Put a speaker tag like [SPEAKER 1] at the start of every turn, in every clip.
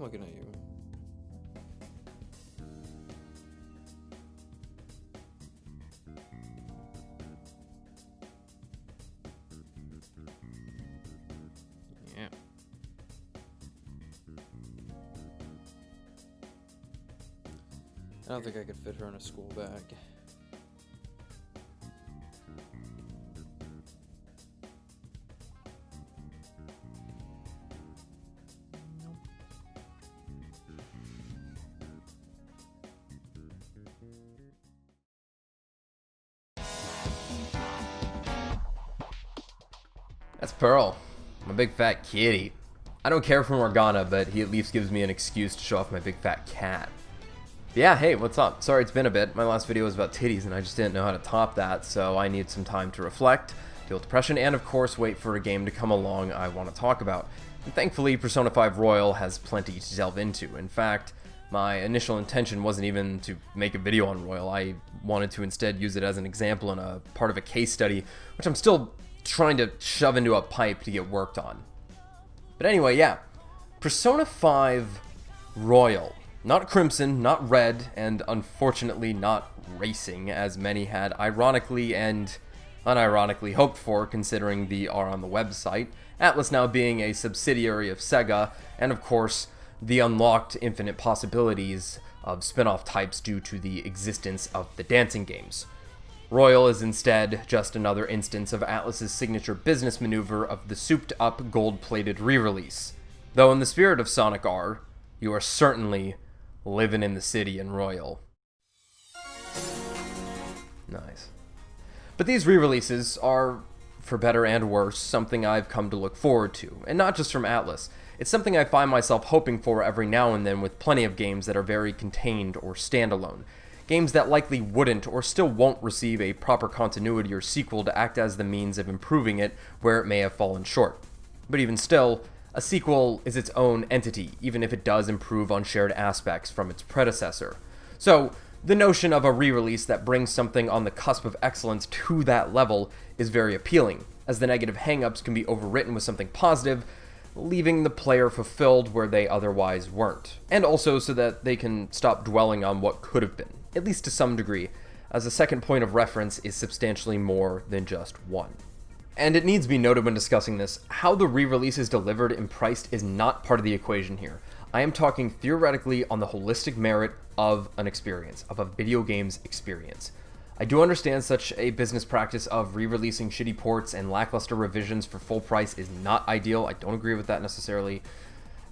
[SPEAKER 1] I'm looking at you. Yeah. I don't think I could fit her in a school bag.
[SPEAKER 2] That's Pearl. I'm a big fat kitty. I don't care for Morgana, but he at least gives me an excuse to show off my big fat cat. But yeah, hey, what's up? Sorry it's been a bit. My last video was about titties and I just didn't know how to top that, so I need some time to reflect, deal with depression, and of course wait for a game to come along I want to talk about. And thankfully, Persona 5 Royal has plenty to delve into. In fact, my initial intention wasn't even to make a video on Royal. I wanted to instead use it as an example and a part of a case study, which I'm still trying to shove into a pipe to get worked on. But anyway, yeah, Persona 5 Royal. Not Crimson, not Red, and unfortunately not Racing, as many had ironically and unironically hoped for, considering the R on the website, Atlus now being a subsidiary of Sega, and of course, the unlocked infinite possibilities of spin-off types due to the existence of the dancing games. Royal is instead just another instance of Atlus's signature business maneuver of the souped-up, gold-plated re-release. Though in the spirit of Sonic R, you are certainly living in the city in Royal. Nice. But these re-releases are, for better and worse, something I've come to look forward to, and not just from Atlus. It's something I find myself hoping for every now and then with plenty of games that are very contained or standalone. Games that likely wouldn't or still won't receive a proper continuity or sequel to act as the means of improving it where it may have fallen short. But even still, a sequel is its own entity, even if it does improve on shared aspects from its predecessor. So, the notion of a re-release that brings something on the cusp of excellence to that level is very appealing, as the negative hang-ups can be overwritten with something positive, leaving the player fulfilled where they otherwise weren't, and also so that they can stop dwelling on what could have been, at least to some degree, as a second point of reference is substantially more than just one. And it needs to be noted when discussing this, how the re-release is delivered and priced is not part of the equation here. I am talking theoretically on the holistic merit of an experience, of a video game's experience. I do understand such a business practice of re-releasing shitty ports and lackluster revisions for full price is not ideal. I don't agree with that necessarily.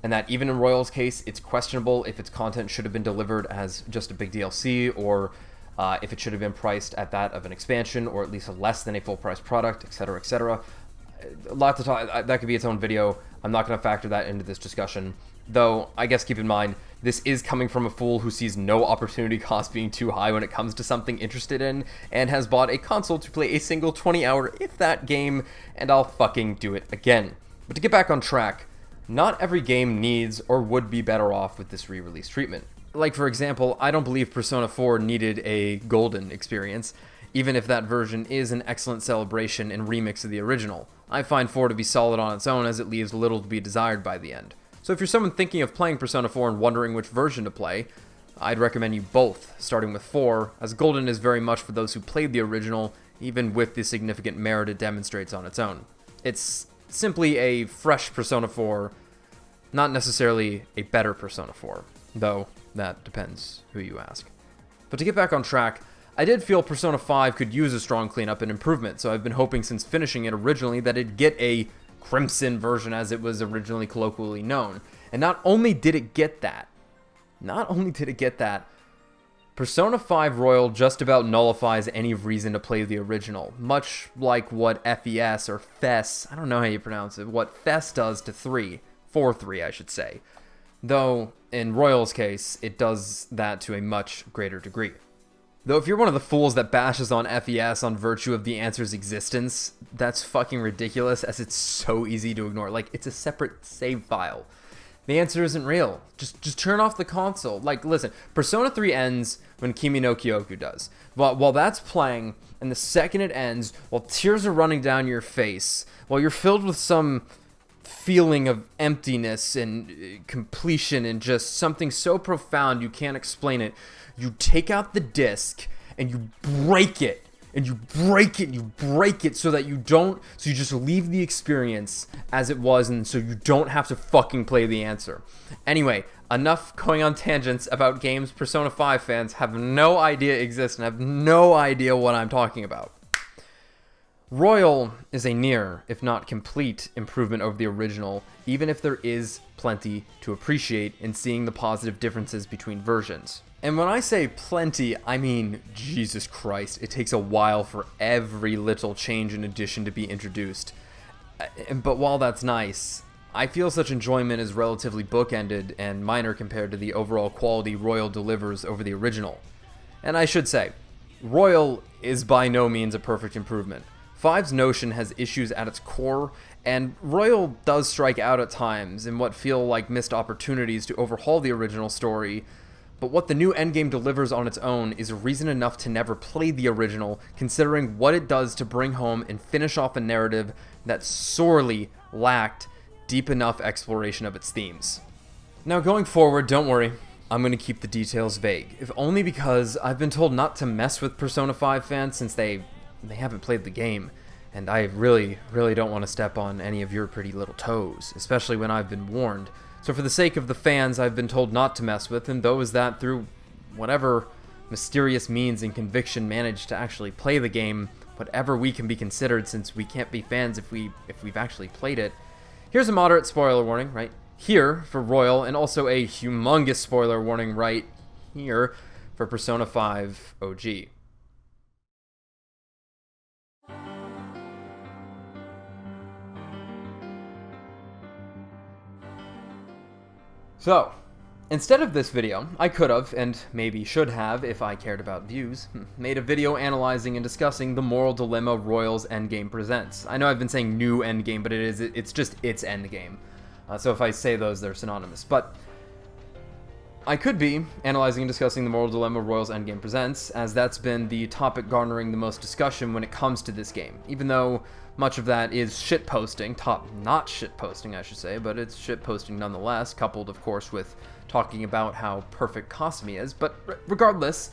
[SPEAKER 2] And that even in Royal's case, it's questionable if its content should have been delivered as just a big DLC, or if it should have been priced at that of an expansion, or at least less than a full-price product, etc., etc. A lot to talk. That could be its own video. I'm not going to factor that into this discussion. Though, I guess keep in mind, this is coming from a fool who sees no opportunity cost being too high when it comes to something interested in, and has bought a console to play a single 20-hour, if that, game, and I'll fucking do it again. But to get back on track, not every game needs or would be better off with this re-release treatment. Like, for example, I don't believe Persona 4 needed a golden experience, even if that version is an excellent celebration and remix of the original. I find 4 to be solid on its own, as it leaves little to be desired by the end. So if you're someone thinking of playing Persona 4 and wondering which version to play, I'd recommend you both, starting with 4, as Golden is very much for those who played the original, even with the significant merit it demonstrates on its own. It's simply a fresh Persona 4, not necessarily a better Persona 4, though that depends who you ask. But to get back on track, I did feel Persona 5 could use a strong cleanup and improvement, so I've been hoping since finishing it originally that it'd get a Crimson version as it was originally colloquially known. And not only did it get that, Persona 5 Royal just about nullifies any reason to play the original, much like what FES or FES, I don't know how you pronounce it, what FES does to 3, 4-3 I should say. Though, in Royal's case, it does that to a much greater degree. Though if you're one of the fools that bashes on FES on virtue of the answer's existence, that's fucking ridiculous, as it's so easy to ignore. Like, it's a separate save file. The answer isn't real. Just turn off the console. Like, listen, Persona 3 ends when Kimi no Kyoku does. While that's playing, and the second it ends, while tears are running down your face, while you're filled with some feeling of emptiness and completion and just something so profound you can't explain it. You take out the disc and you break it. And you break it so that you just leave the experience as it was, and so you don't have to fucking play the answer. Anyway, enough going on tangents about games Persona 5 fans have no idea exist and have no idea what I'm talking about. Royal is a near, if not complete, improvement over the original, even if there is plenty to appreciate in seeing the positive differences between versions. And when I say plenty, I mean, Jesus Christ, it takes a while for every little change and addition to be introduced. But while that's nice, I feel such enjoyment is relatively bookended and minor compared to the overall quality Royal delivers over the original. And I should say, Royal is by no means a perfect improvement. 5's notion has issues at its core, and Royal does strike out at times in what feel like missed opportunities to overhaul the original story. But what the new endgame delivers on its own is reason enough to never play the original, considering what it does to bring home and finish off a narrative that sorely lacked deep enough exploration of its themes. Now going forward, don't worry, I'm going to keep the details vague, if only because I've been told not to mess with Persona 5 fans since they haven't played the game, and I really don't want to step on any of your pretty little toes, especially when I've been warned. So for the sake of the fans I've been told not to mess with, and those that through whatever mysterious means and conviction managed to actually play the game, whatever we can be considered since we can't be fans if we've actually played it, here's a moderate spoiler warning right here for Royal, and also a humongous spoiler warning right here for Persona 5 OG. So, instead of this video, I could have, and maybe should have, if I cared about views, made a video analyzing and discussing the moral dilemma Royal's endgame presents. I know I've been saying new endgame, but it's just its endgame. So if I say those, they're synonymous. But I could be analyzing and discussing the moral dilemma Royal's endgame presents, as that's been the topic garnering the most discussion when it comes to this game, even though much of that is shitposting, top-notch shitposting, I should say, but it's shitposting nonetheless, coupled, of course, with talking about how perfect Kasumi is. But regardless,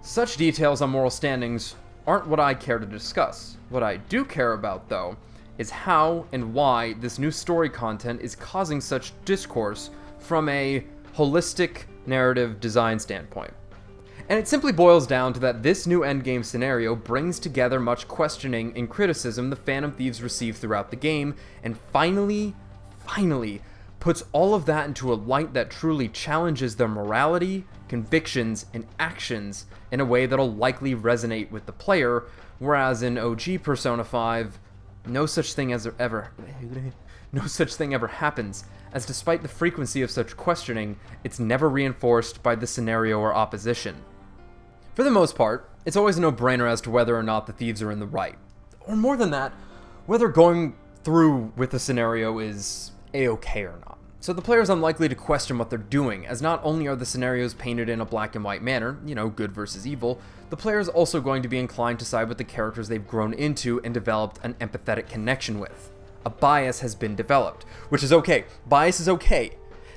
[SPEAKER 2] such details on moral standings aren't what I care to discuss. What I do care about, though, is how and why this new story content is causing such discourse from a holistic narrative design standpoint. And it simply boils down to that this new endgame scenario brings together much questioning and criticism the Phantom Thieves receive throughout the game, and finally puts all of that into a light that truly challenges their morality, convictions, and actions in a way that'll likely resonate with the player, whereas in OG Persona 5, no such thing ever happens, as despite the frequency of such questioning, it's never reinforced by the scenario or opposition. For the most part, it's always a no-brainer as to whether or not the thieves are in the right. Or more than that, whether going through with the scenario is a-okay or not. So the player is unlikely to question what they're doing, as not only are the scenarios painted in a black and white manner, good versus evil, the player is also going to be inclined to side with the characters they've grown into and developed an empathetic connection with. A bias has been developed, which is okay. Bias is okay.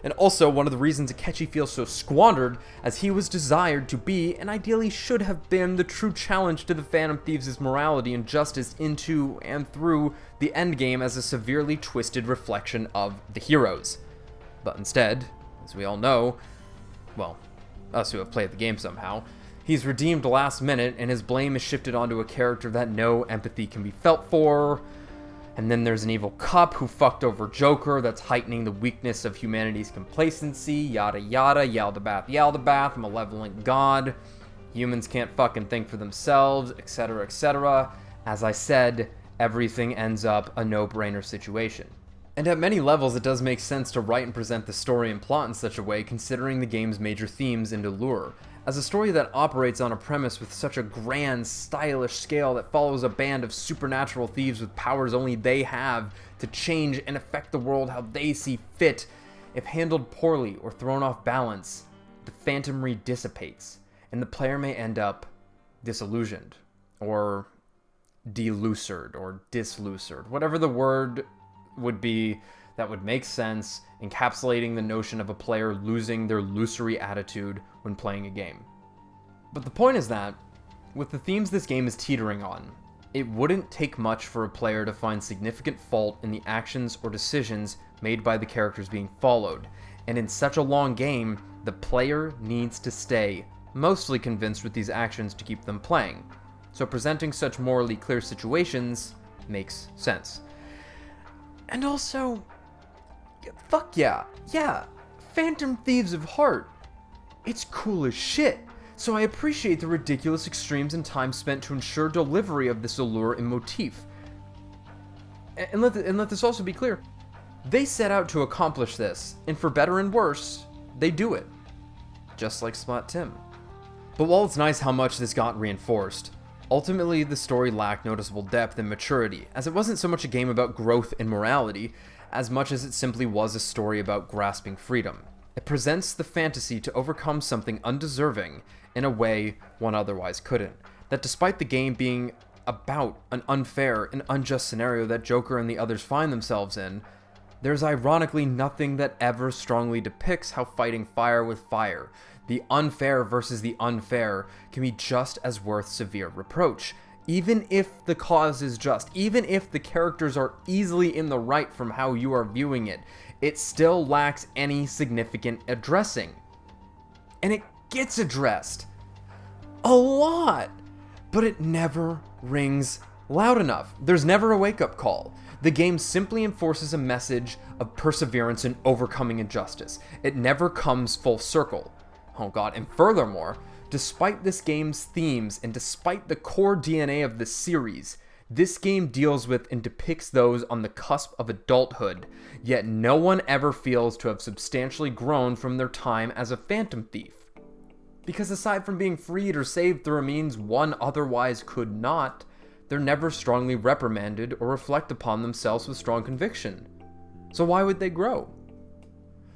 [SPEAKER 2] And also one of the reasons Akechi feels so squandered, as he was desired to be, and ideally should have been, the true challenge to the Phantom Thieves' morality and justice into and through the endgame as a severely twisted reflection of the heroes. But instead, as we all know, well, us who have played the game somehow, he's redeemed last minute and his blame is shifted onto a character that no empathy can be felt for. And then there's an evil cop who fucked over Joker that's heightening the weakness of humanity's complacency, yada yada, Yaldabaoth, malevolent god, humans can't fucking think for themselves, etc, etc. As I said, everything ends up a no-brainer situation. And at many levels it does make sense to write and present the story and plot in such a way, considering the game's major themes and allure. As a story that operates on a premise with such a grand, stylish scale that follows a band of supernatural thieves with powers only they have to change and affect the world how they see fit, if handled poorly or thrown off balance, the phantomry dissipates, and the player may end up disillusioned, or delucered, or dislucered, whatever the word would make sense, encapsulating the notion of a player losing their illusory attitude when playing a game. But the point is that, with the themes this game is teetering on, it wouldn't take much for a player to find significant fault in the actions or decisions made by the characters being followed, and in such a long game, the player needs to stay mostly convinced with these actions to keep them playing. So presenting such morally clear situations makes sense. And also, fuck yeah, Phantom Thieves of Heart. It's cool as shit. So I appreciate the ridiculous extremes and time spent to ensure delivery of this allure and motif. And let this also be clear. They set out to accomplish this, and for better and worse, they do it. Just like Splat Tim. But while it's nice how much this got reinforced, ultimately the story lacked noticeable depth and maturity, as it wasn't so much a game about growth and morality, as much as it simply was a story about grasping freedom. It presents the fantasy to overcome something undeserving in a way one otherwise couldn't. That despite the game being about an unfair and unjust scenario that Joker and the others find themselves in, there's ironically nothing that ever strongly depicts how fighting fire with fire, the unfair versus the unfair, can be just as worth severe reproach. Even if the cause is just, even if the characters are easily in the right from how you are viewing it, it still lacks any significant addressing. And it gets addressed. A lot. But it never rings loud enough. There's never a wake-up call. The game simply enforces a message of perseverance and overcoming injustice. It never comes full circle. Oh god, and furthermore, despite this game's themes and despite the core DNA of the series, this game deals with and depicts those on the cusp of adulthood, yet no one ever feels to have substantially grown from their time as a phantom thief. Because aside from being freed or saved through a means one otherwise could not, they're never strongly reprimanded or reflect upon themselves with strong conviction. So why would they grow?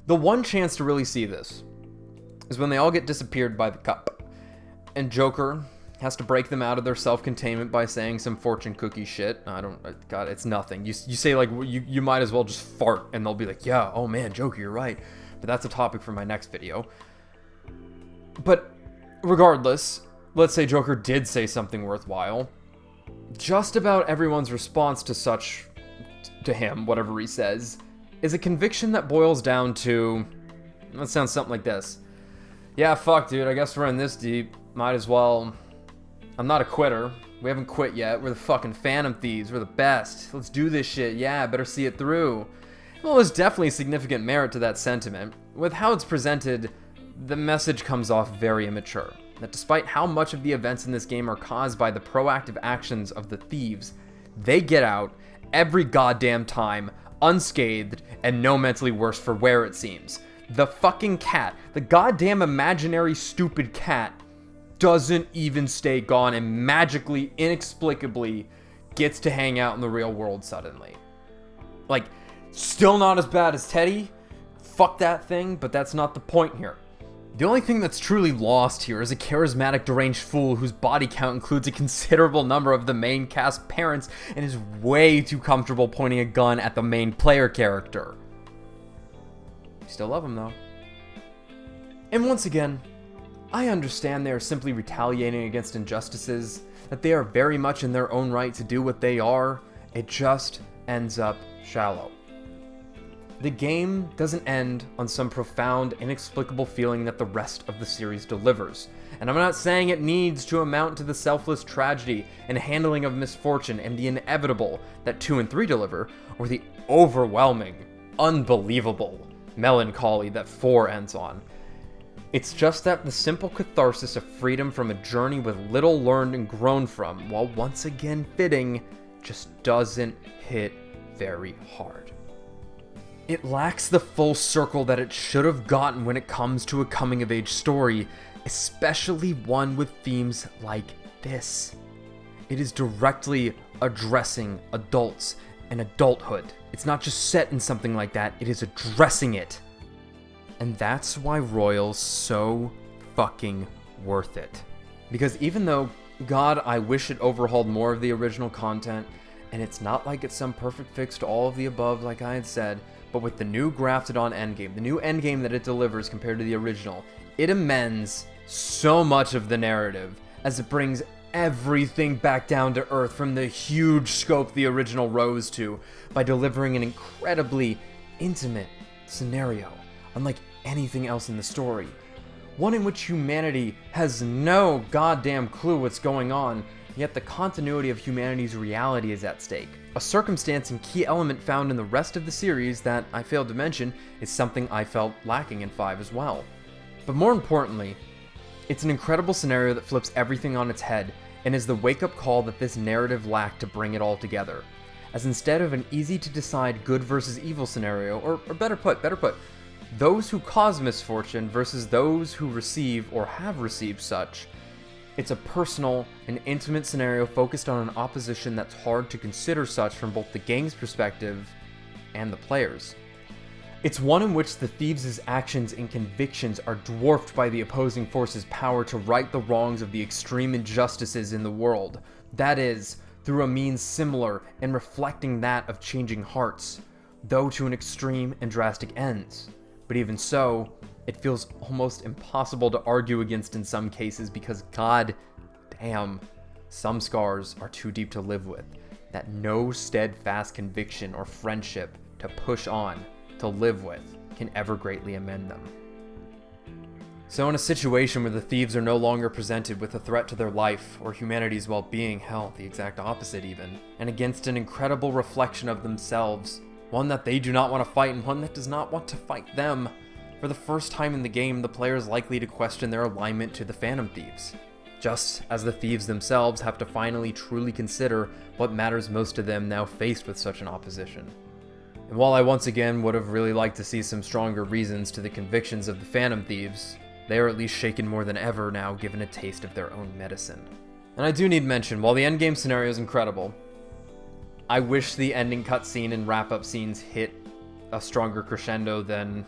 [SPEAKER 2] The one chance to really see this is when they all get disappeared by the cup, and Joker has to break them out of their self-containment by saying some fortune cookie shit. God, it's nothing. You say like, you might as well just fart, and they'll be like, yeah, oh man, Joker, you're right. But that's a topic for my next video. But regardless, let's say Joker did say something worthwhile. Just about everyone's response to him, whatever he says, is a conviction that boils down to, that sounds something like this. Yeah, fuck, dude, I guess we're in this deep. Might as well. I'm not a quitter. We haven't quit yet. We're the fucking Phantom Thieves. We're the best. Let's do this shit. Yeah, better see it through. Well, there's definitely significant merit to that sentiment. With how it's presented, the message comes off very immature. That despite how much of the events in this game are caused by the proactive actions of the thieves, they get out every goddamn time, unscathed, and no mentally worse for wear, it seems. The fucking cat, the goddamn imaginary stupid cat, doesn't even stay gone and magically, inexplicably gets to hang out in the real world suddenly. Like, still not as bad as Teddy. Fuck that thing, but that's not the point here. The only thing that's truly lost here is a charismatic deranged fool whose body count includes a considerable number of the main cast parents and is way too comfortable pointing a gun at the main player character. You still love him though. And once again, I understand they are simply retaliating against injustices, that they are very much in their own right to do what they are. It just ends up shallow. The game doesn't end on some profound, inexplicable feeling that the rest of the series delivers. And I'm not saying it needs to amount to the selfless tragedy and handling of misfortune and the inevitable that 2 and 3 deliver, or the overwhelming, unbelievable melancholy that 4 ends on. It's just that the simple catharsis of freedom from a journey with little learned and grown from, while once again fitting, just doesn't hit very hard. It lacks the full circle that it should have gotten when it comes to a coming-of-age story, especially one with themes like this. It is directly addressing adults and adulthood. It's not just set in something like that, it is addressing it. And that's why Royal's so fucking worth it. Because even though, God, I wish it overhauled more of the original content, And it's not like it's some perfect fix to all of the above, like I had said, but with the new grafted on endgame, the new endgame that it delivers compared to the original, it amends so much of the narrative as it brings everything back down to earth from the huge scope the original rose to by delivering an incredibly intimate scenario, unlike anything else in the story. One in which humanity has no goddamn clue what's going on, yet the continuity of humanity's reality is at stake. A circumstance and key element found in the rest of the series that I failed to mention is something I felt lacking in 5 as well. But more importantly, it's an incredible scenario that flips everything on its head and is the wake-up call that this narrative lacked to bring it all together. As instead of an easy-to-decide good versus evil scenario, or better put, those who cause misfortune versus those who receive or have received such, it's a personal and intimate scenario focused on an opposition that's hard to consider such from both the gang's perspective and the players. It's one in which the thieves' actions and convictions are dwarfed by the opposing force's power to right the wrongs of the extreme injustices in the world. That is, through a means similar and reflecting that of changing hearts, though to an extreme and drastic ends. But even so, it feels almost impossible to argue against in some cases because god damn, some scars are too deep to live with, that no steadfast conviction or friendship to push on, to live with, can ever greatly amend them. So in a situation where the thieves are no longer presented with a threat to their life or humanity's well-being, hell, the exact opposite even, and against an incredible reflection of themselves, one that they do not want to fight and one that does not want to fight them, for the first time in the game, the player is likely to question their alignment to the Phantom Thieves, just as the thieves themselves have to finally truly consider what matters most to them now faced with such an opposition. And while I once again would have really liked to see some stronger reasons to the convictions of the Phantom Thieves, they are at least shaken more than ever now given a taste of their own medicine. And I do need mention, while the endgame scenario is incredible, I wish the ending cutscene and wrap-up scenes hit a stronger crescendo than,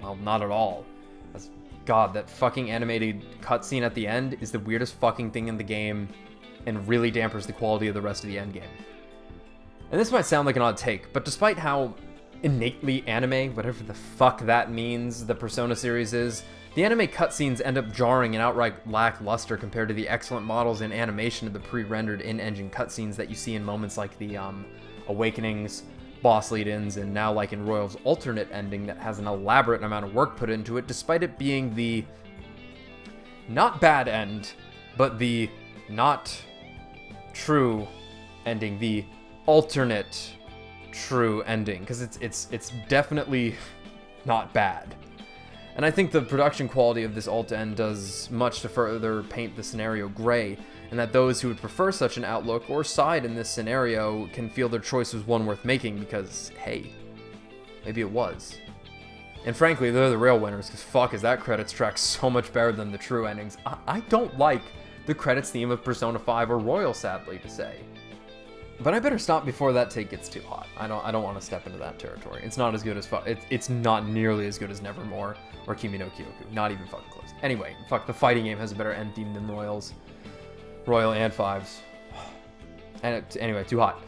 [SPEAKER 2] well, not at all. God, that fucking animated cutscene at the end is the weirdest fucking thing in the game and really dampers the quality of the rest of the endgame. And this might sound like an odd take, but despite how innately anime, whatever the fuck that means, the Persona series is, the anime cutscenes end up jarring and outright lackluster compared to the excellent models and animation of the pre-rendered in-engine cutscenes that you see in moments like the Awakenings, boss lead-ins, and now like in Royal's alternate ending that has an elaborate amount of work put into it, despite it being the not bad end, but the not true ending, the alternate true ending, because it's definitely not bad. And I think the production quality of this alt end does much to further paint the scenario gray, and that those who would prefer such an outlook or side in this scenario can feel their choice was one worth making because, hey, maybe it was. And frankly, they're the real winners, because fuck is that credits track so much better than the true endings. I don't like the credits theme of Persona 5 or Royal, sadly to say. But I better stop before that take gets too hot. I don't want to step into that territory. It's not as good as it's not nearly as good as Nevermore or Kimi no Kyoku. Not even fucking close. Anyway, fuck, the fighting game has a better end theme than Royal and 5's. And anyway, too hot.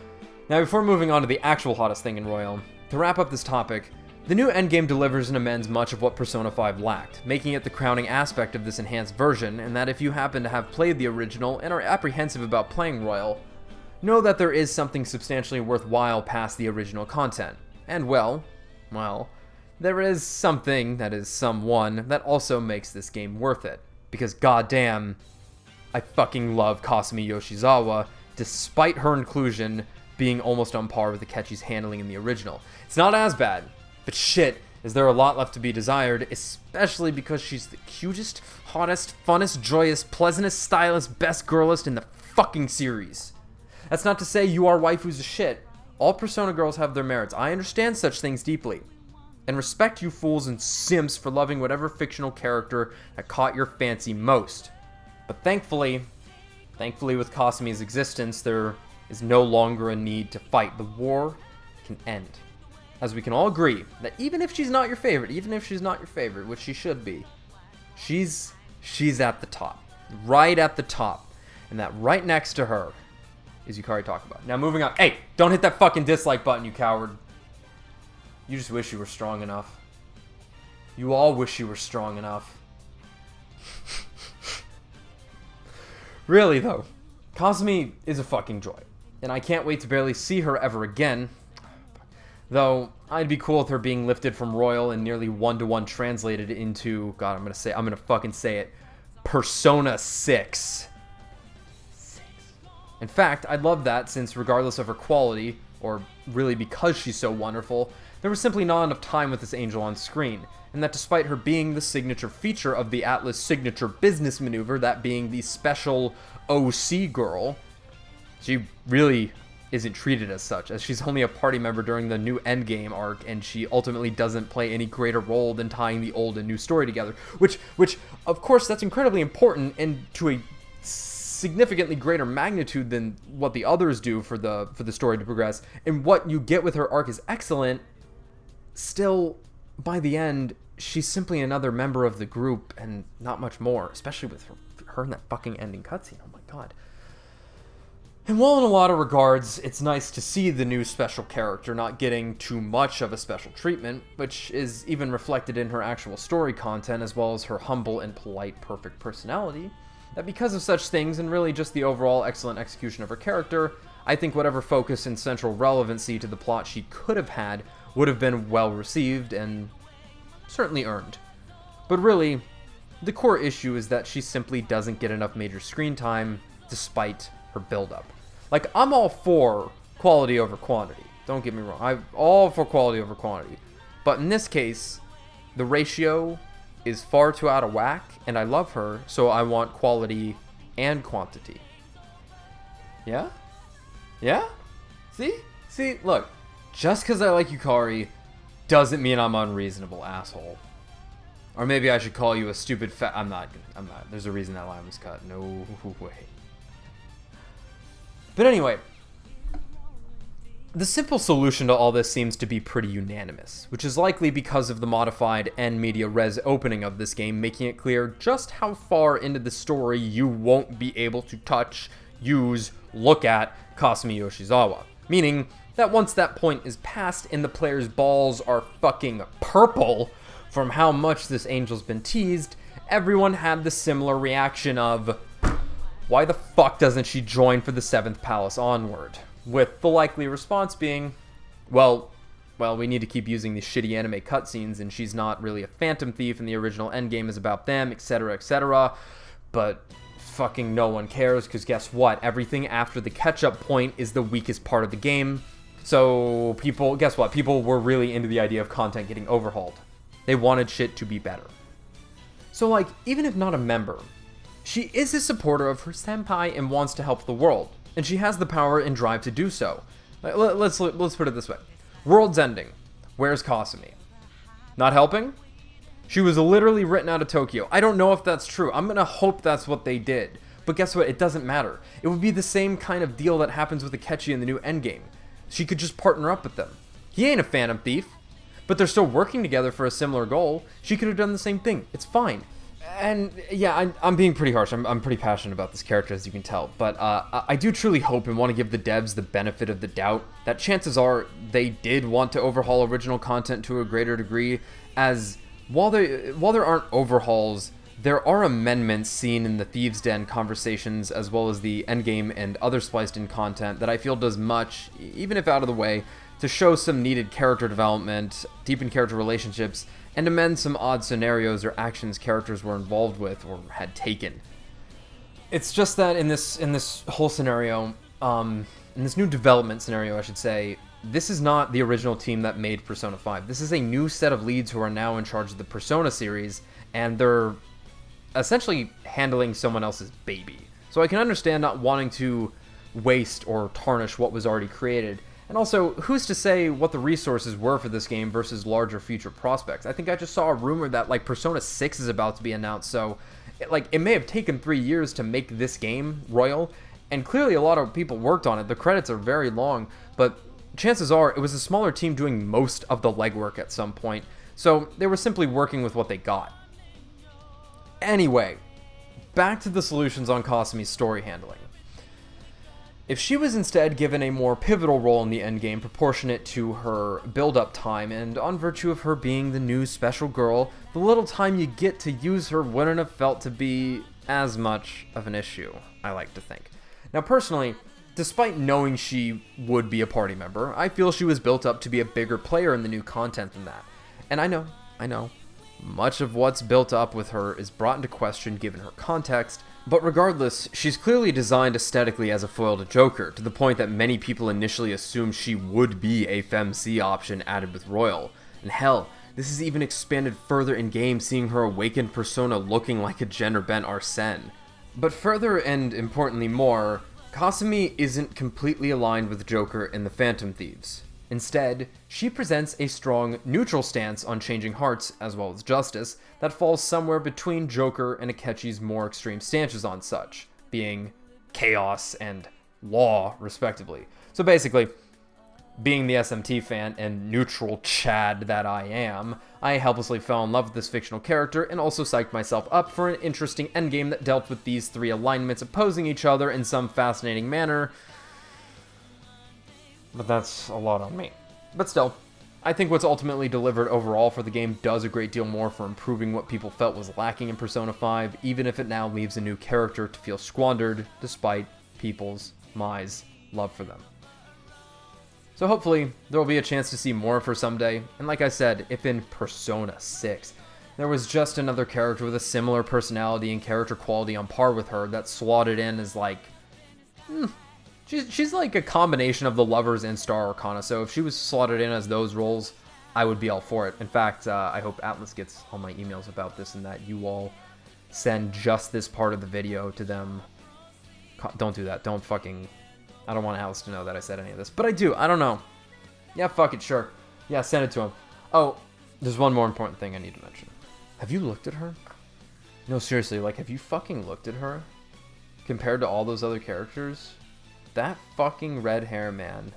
[SPEAKER 2] Now, before moving on to the actual hottest thing in Royal, to wrap up this topic, the new endgame delivers and amends much of what Persona 5 lacked, making it the crowning aspect of this enhanced version, and that if you happen to have played the original and are apprehensive about playing Royal, know that there is something substantially worthwhile past the original content. And well, there is something, that is someone, that also makes this game worth it. Because goddamn, I fucking love Kasumi Yoshizawa, despite her inclusion being almost on par with Akechi's handling in the original. It's not as bad, but shit, is there a lot left to be desired, especially because she's the cutest, hottest, funnest, joyous, pleasantest, stylist, best girlist in the fucking series. That's not to say you are waifus of shit. All Persona girls have their merits. I understand such things deeply. And respect you fools and simps for loving whatever fictional character that caught your fancy most. But thankfully with Kasumi's existence, there is no longer a need to fight. The war can end. As we can all agree that even if she's not your favorite, which she should be, she's at the top. Right at the top. And that right next to her is Yukari talk about. Now moving on. Hey, don't hit that fucking dislike button, you coward. You just wish you were strong enough. You all wish you were strong enough. Really though, Kasumi is a fucking joy. And I can't wait to barely see her ever again. Though, I'd be cool with her being lifted from Royal and nearly one-to-one translated into, God, I'm gonna fucking say it, Persona 6. In fact, I'd love that since regardless of her quality, or really because she's so wonderful, there was simply not enough time with this angel on screen, and that despite her being the signature feature of the Atlas signature business maneuver, that being the special OC girl, she really isn't treated as such, as she's only a party member during the new Endgame arc, and she ultimately doesn't play any greater role than tying the old and new story together, which of course, that's incredibly important, and to a significantly greater magnitude than what the others do for the story to progress, and what you get with her arc is excellent. Still, by the end, she's simply another member of the group, and not much more, especially with her in that fucking ending cutscene. Oh my god. And while in a lot of regards, it's nice to see the new special character not getting too much of a special treatment, which is even reflected in her actual story content as well as her humble and polite perfect personality, that because of such things and really just the overall excellent execution of her character, I think whatever focus and central relevancy to the plot she could have had would have been well received and certainly earned. But really, the core issue is that she simply doesn't get enough major screen time despite her build-up. Like, I'm all for quality over quantity. Don't get me wrong. I'm all for quality over quantity. But in this case, the ratio is far too out of whack, and I love her, so I want quality and quantity. Yeah? Yeah? See? Look, just because I like Yukari doesn't mean I'm unreasonable, asshole. Or maybe I should call you a stupid I'm not. There's a reason that line was cut. No way. But anyway, the simple solution to all this seems to be pretty unanimous, which is likely because of the modified N-Media Res opening of this game, making it clear just how far into the story you won't be able to touch, use, look at Kasumi Yoshizawa. Meaning that once that point is passed and the player's balls are fucking purple from how much this angel's been teased, everyone had the similar reaction of, why the fuck doesn't she join for the 7th Palace onward? With the likely response being, well, we need to keep using these shitty anime cutscenes, and she's not really a phantom thief, and the original Endgame is about them, etc., etc. But fucking no one cares, because guess what? Everything after the catch-up point is the weakest part of the game. So guess what? People were really into the idea of content getting overhauled. They wanted shit to be better. So like, even if not a member, she is a supporter of her senpai and wants to help the world, and she has the power and drive to do so. Let's put it this way. World's ending. Where's Kasumi? Not helping? She was literally written out of Tokyo. I don't know if that's true. I'm gonna hope that's what they did. But guess what? It doesn't matter. It would be the same kind of deal that happens with Akechi in the new Endgame. She could just partner up with them. He ain't a phantom thief, but they're still working together for a similar goal. She could have done the same thing. It's fine. And yeah, I'm being pretty harsh. I'm pretty passionate about this character, as you can tell. But I do truly hope and want to give the devs the benefit of the doubt that chances are they did want to overhaul original content to a greater degree, as while there aren't overhauls, there are amendments seen in the Thieves' Den conversations as well as the endgame and other spliced-in content that I feel does much, even if out of the way, to show some needed character development, deepen character relationships, and amend some odd scenarios or actions characters were involved with or had taken. It's just that in this whole scenario, in this new development scenario, I should say, this is not the original team that made Persona 5. This is a new set of leads who are now in charge of the Persona series, and they're essentially handling someone else's baby. So I can understand not wanting to waste or tarnish what was already created. And also, who's to say what the resources were for this game versus larger future prospects? I think I just saw a rumor that like Persona 6 is about to be announced, so it may have taken 3 years to make this game, Royal, and clearly a lot of people worked on it. The credits are very long, but chances are it was a smaller team doing most of the legwork at some point, so they were simply working with what they got. Anyway, back to the solutions on Kasumi's story handling. If she was instead given a more pivotal role in the endgame proportionate to her build-up time, and on virtue of her being the new special girl, the little time you get to use her wouldn't have felt to be as much of an issue, I like to think. Now personally, despite knowing she would be a party member, I feel she was built up to be a bigger player in the new content than that. And I know, much of what's built up with her is brought into question given her context, but regardless, she's clearly designed aesthetically as a foil to Joker, to the point that many people initially assumed she would be a FemC option added with Royal. And hell, this is even expanded further in-game, seeing her awakened persona looking like a gender-bent Arsene. But further and importantly more, Kasumi isn't completely aligned with Joker in the Phantom Thieves. Instead, she presents a strong, neutral stance on changing hearts, as well as justice, that falls somewhere between Joker and Akechi's more extreme stances on such, being chaos and law, respectively. So basically, being the SMT fan and neutral Chad that I am, I helplessly fell in love with this fictional character and also psyched myself up for an interesting endgame that dealt with these three alignments opposing each other in some fascinating manner. But that's a lot on me. But still, I think what's ultimately delivered overall for the game does a great deal more for improving what people felt was lacking in Persona 5, even if it now leaves a new character to feel squandered, despite people's love for them. So hopefully, there will be a chance to see more of her someday, and like I said, if in Persona 6, there was just another character with a similar personality and character quality on par with her that slotted in as like, She's like a combination of the Lovers and Star Arcana, so if she was slotted in as those roles, I would be all for it. In fact, I hope Atlas gets all my emails about this and that you all send just this part of the video to them. Don't do that. Don't fucking... I don't want Atlas to know that I said any of this. But I do. I don't know. Yeah, fuck it, sure. Yeah, send it to him. Oh, there's one more important thing I need to mention. Have you looked at her? No, seriously, like, have you fucking looked at her? Compared to all those other characters? That fucking red hair, man.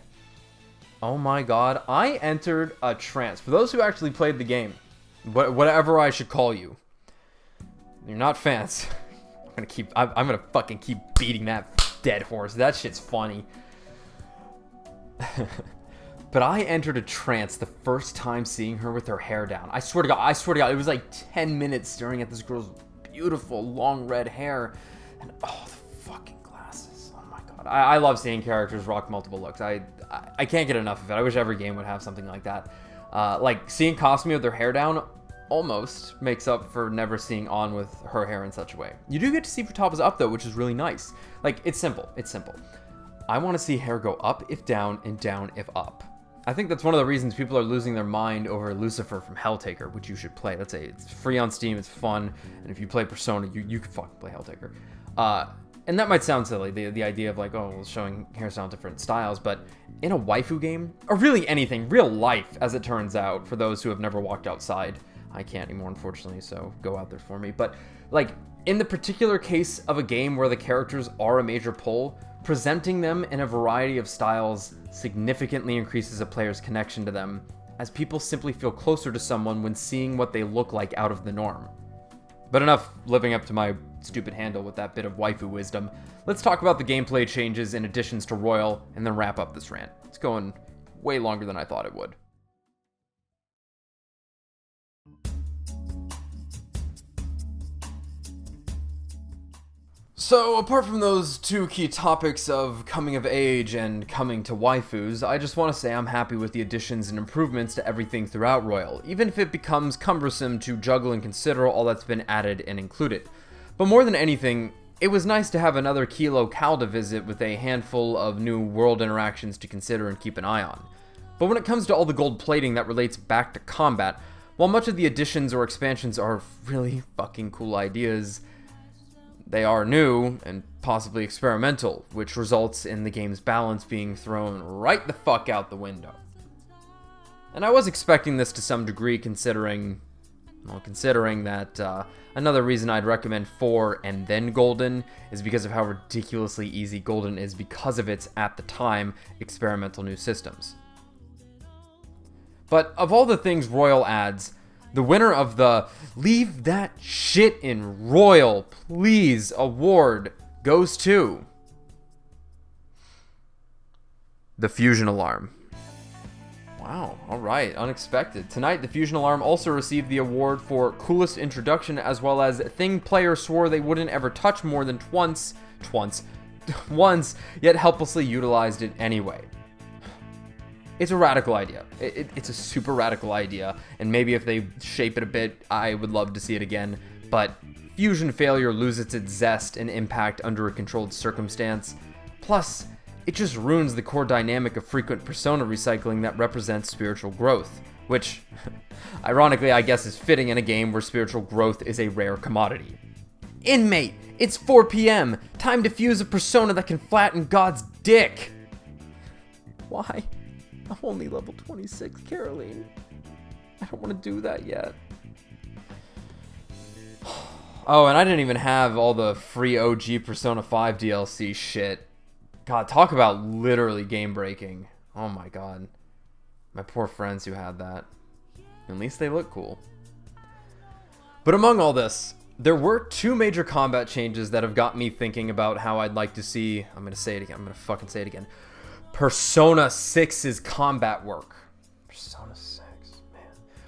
[SPEAKER 2] Oh my god. I entered a trance. For those who actually played the game, whatever I should call you, you're not fans. I'm gonna fucking keep beating that dead horse. That shit's funny. But I entered a trance the first time seeing her with her hair down. I swear to God, it was like 10 minutes staring at this girl's beautiful long red hair. And oh, the fucking glasses. Oh my God. I love seeing characters rock multiple looks. I can't get enough of it. I wish every game would have something like that. Like seeing Kasumi with her hair down almost makes up for never seeing On with her hair in such a way. You do get to see Futaba's up though, which is really nice. Like, it's simple. I want to see hair go up if down and down if up. I think that's one of the reasons people are losing their mind over Lucifer from Helltaker, which you should play. It's free on Steam, it's fun, and if you play Persona, you can fucking play Helltaker. And that might sound silly, the idea of like, oh, showing hairstyle in different styles, but in a waifu game, or really anything, real life, as it turns out, for those who have never walked outside. I can't anymore, unfortunately, so go out there for me. But, like, in the particular case of a game where the characters are a major pull, presenting them in a variety of styles significantly increases a player's connection to them, as people simply feel closer to someone when seeing what they look like out of the norm. But enough living up to my stupid handle with that bit of waifu wisdom. Let's talk about the gameplay changes and additions to Royal, and then wrap up this rant. It's going way longer than I thought it would. So, apart from those two key topics of coming of age and coming to waifus, I just want to say I'm happy with the additions and improvements to everything throughout Royal, even if it becomes cumbersome to juggle and consider all that's been added and included. But more than anything, it was nice to have another key locale to visit with a handful of new world interactions to consider and keep an eye on. But when it comes to all the gold plating that relates back to combat, while much of the additions or expansions are really fucking cool ideas, they are new and possibly experimental, which results in the game's balance being thrown right the fuck out the window. And I was expecting this to some degree, considering that another reason I'd recommend 4 and then Golden is because of how ridiculously easy Golden is because of its, at the time, experimental new systems. But of all the things Royal adds, the winner of the Leave That Shit in Royal, Please award goes to The Fusion Alarm. Wow, alright, unexpected. Tonight, the Fusion Alarm also received the award for coolest introduction, as well as thing player swore they wouldn't ever touch more than once, yet helplessly utilized it anyway. It's a radical idea. It's a super radical idea, and maybe if they shape it a bit, I would love to see it again, but fusion failure loses its zest and impact under a controlled circumstance. Plus, it just ruins the core dynamic of frequent persona recycling that represents spiritual growth, which, ironically, I guess is fitting in a game where spiritual growth is a rare commodity. Inmate, it's 4 p.m. Time to fuse a persona that can flatten God's dick. Why? I'm only level 26, Caroline. I don't want to do that yet. Oh, and I didn't even have all the free OG Persona 5 DLC shit. God, talk about literally game breaking. Oh my god. My poor friends who had that. At least they look cool. But among all this, there were two major combat changes that have got me thinking about how I'd like to see, I'm gonna say it again, I'm gonna fucking say it again, Persona 6's combat work. Persona 6, man.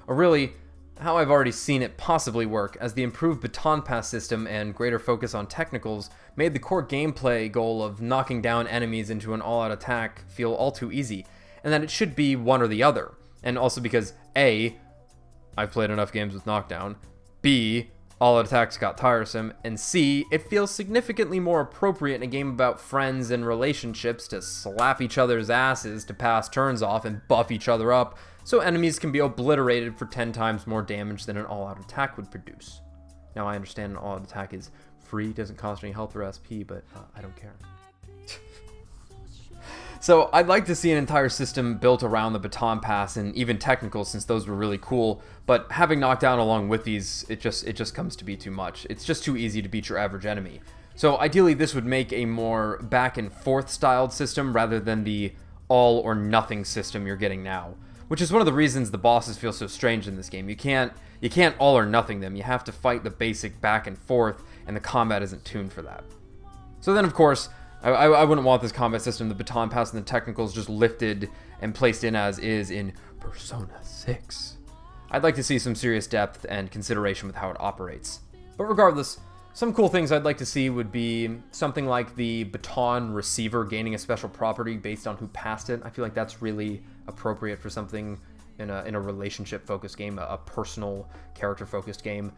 [SPEAKER 2] Or really, how I've already seen it possibly work, as the improved baton pass system and greater focus on technicals made the core gameplay goal of knocking down enemies into an all-out attack feel all too easy, and that it should be one or the other. And also because A, I've played enough games with knockdown, B, all-out attacks got tiresome, and C, it feels significantly more appropriate in a game about friends and relationships to slap each other's asses to pass turns off and buff each other up, so enemies can be obliterated for 10 times more damage than an all-out attack would produce. Now, I understand an all-out attack is free, doesn't cost any health or SP, but I don't care. So, I'd like to see an entire system built around the baton pass and even technicals, since those were really cool, but having knockdown along with these, it just comes to be too much. It's just too easy to beat your average enemy. So, ideally, this would make a more back and forth styled system rather than the all or nothing system you're getting now. Which is one of the reasons the bosses feel so strange in this game. You can't all or nothing them. You have to fight the basic back and forth, and the combat isn't tuned for that. So then, of course, I wouldn't want this combat system, the baton pass and the technicals, just lifted and placed in as is in Persona 6. I'd like to see some serious depth and consideration with how it operates. But regardless, some cool things I'd like to see would be something like the baton receiver gaining a special property based on who passed it. I feel like that's really appropriate for something in a relationship-focused game, a personal, character-focused game.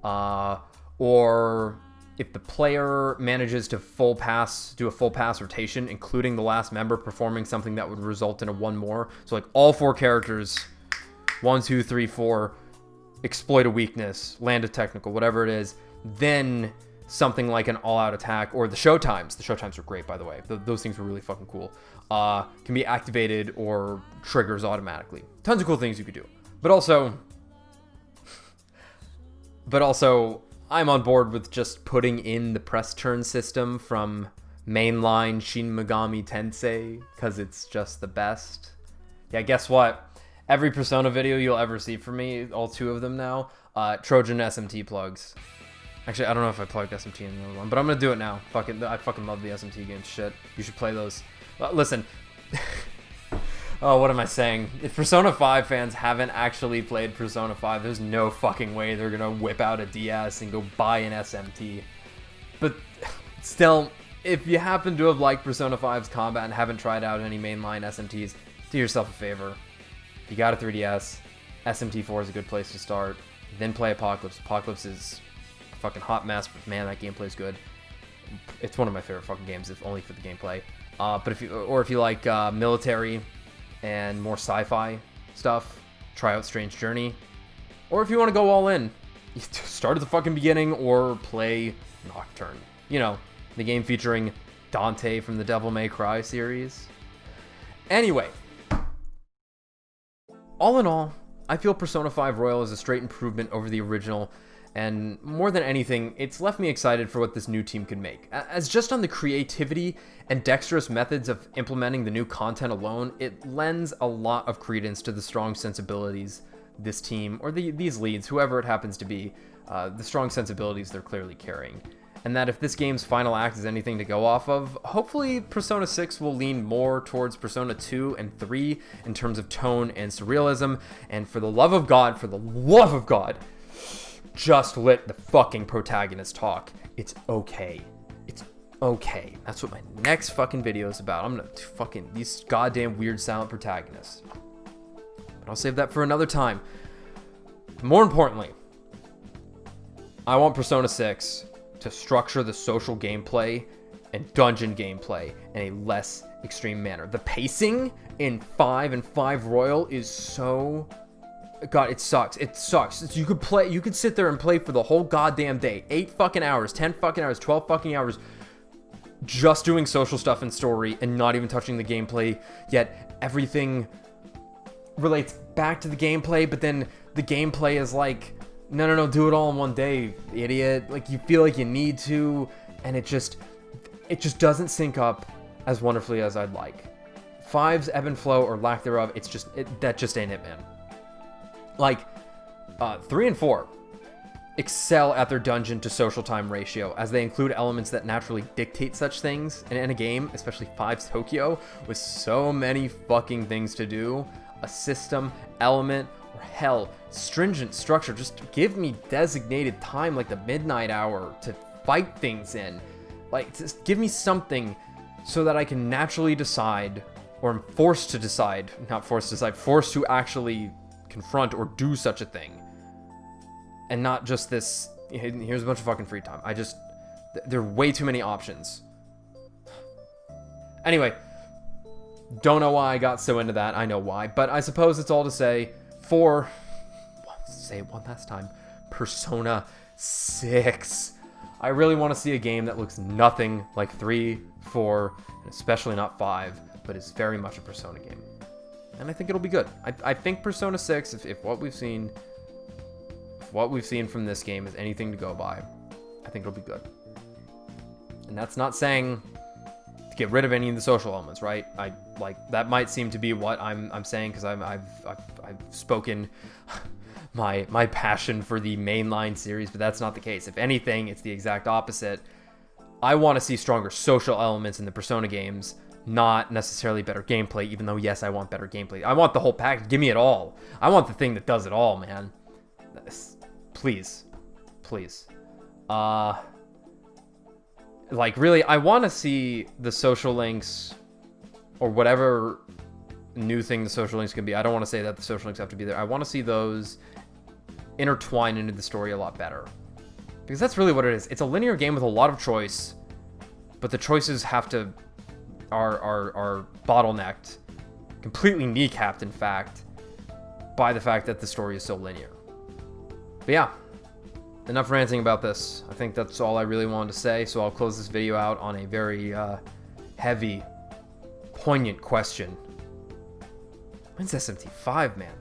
[SPEAKER 2] Or if the player manages to do a full pass rotation, including the last member performing something that would result in a one more. So like all 4 characters, 1, 2, 3, 4, exploit a weakness, land a technical, whatever it is, then something like an all-out attack, or the showtimes. The showtimes are great, by the way. Those things were really fucking cool. Can be activated or triggers automatically. Tons of cool things you could do. But also, I'm on board with just putting in the press turn system from mainline Shin Megami Tensei, because it's just the best. Yeah, guess what? Every Persona video you'll ever see from me, all 2 of them now, Trojan SMT plugs. Actually, I don't know if I plugged SMT in the other one, but I'm gonna do it now. Fuck it, I fucking love the SMT games. Shit, you should play those. Listen. Oh, what am I saying? If Persona 5 fans haven't actually played Persona 5, there's no fucking way they're gonna whip out a DS and go buy an SMT. But still, if you happen to have liked Persona 5's combat and haven't tried out any mainline SMTs, do yourself a favor. If you got a 3DS, SMT4 is a good place to start. Then play Apocalypse. Apocalypse is a fucking hot mess, but man, that gameplay's good. It's one of my favorite fucking games, if only for the gameplay. But if you like military and more sci-fi stuff, try out Strange Journey. Or if you want to go all in, start at the fucking beginning or play Nocturne. You know, the game featuring Dante from the Devil May Cry series. Anyway, all in all, I feel Persona 5 Royal is a straight improvement over the original, and more than anything, it's left me excited for what this new team could make. As just on the creativity and dexterous methods of implementing the new content alone, it lends a lot of credence to the strong sensibilities this team, or these leads, whoever it happens to be, the strong sensibilities they're clearly carrying. and that if this game's final act is anything to go off of, hopefully Persona 6 will lean more towards Persona 2 and 3 in terms of tone and surrealism, and for the love of God, just let the fucking protagonist talk. It's okay. It's okay. That's what my next fucking video is about. I'm gonna fucking these goddamn weird silent protagonists. But I'll save that for another time. More importantly, I want Persona 6 to structure the social gameplay and dungeon gameplay in a less extreme manner. The pacing in 5 and 5 Royal is so... God, it sucks. It sucks. You could sit there and play for the whole goddamn day. 8 fucking hours, 10 fucking hours, 12 fucking hours just doing social stuff and story and not even touching the gameplay, yet everything relates back to the gameplay, but then the gameplay is like, no, do it all in one day, idiot. Like, you feel like you need to, and it just doesn't sync up as wonderfully as I'd like. 5's ebb and flow, or lack thereof, that just ain't it, man. Like, 3 and 4 excel at their dungeon to social time ratio, as they include elements that naturally dictate such things, and in a game, especially 5's Tokyo, with so many fucking things to do, a system, element, or hell, stringent structure. Just give me designated time like the midnight hour to fight things in. Like, just give me something so that I can naturally decide, or am forced to decide, not forced to decide, forced to actually confront or do such a thing. And not just this, here's a bunch of fucking free time. There are way too many options. Anyway, don't know why I got so into that. I know why, but I suppose it's all to say say it one last time, Persona 6. I really want to see a game that looks nothing like 3, 4, and especially not 5, but is very much a Persona game. And I think it'll be good. I think Persona 6, if what we've seen from this game is anything to go by, I think it'll be good. And that's not saying to get rid of any of the social elements, right? That might seem to be what I'm saying, because I've spoken my passion for the mainline series, but that's not the case. If anything, it's the exact opposite. I want to see stronger social elements in the Persona games, not necessarily better gameplay, even though, yes, I want better gameplay. I want the whole package. Give me it all. I want the thing that does it all, man. Please. Like, really, I want to see the social links, or whatever new thing the social links can be. I don't want to say that the social links have to be there. I want to see those intertwine into the story a lot better, because that's really what it is. It's a linear game with a lot of choice, but the choices are bottlenecked, completely kneecapped, in fact, by the fact that the story is so linear. But yeah, enough ranting about this. I think that's all I really wanted to say, so I'll close this video out on a very heavy, poignant question. When's SMT5, man?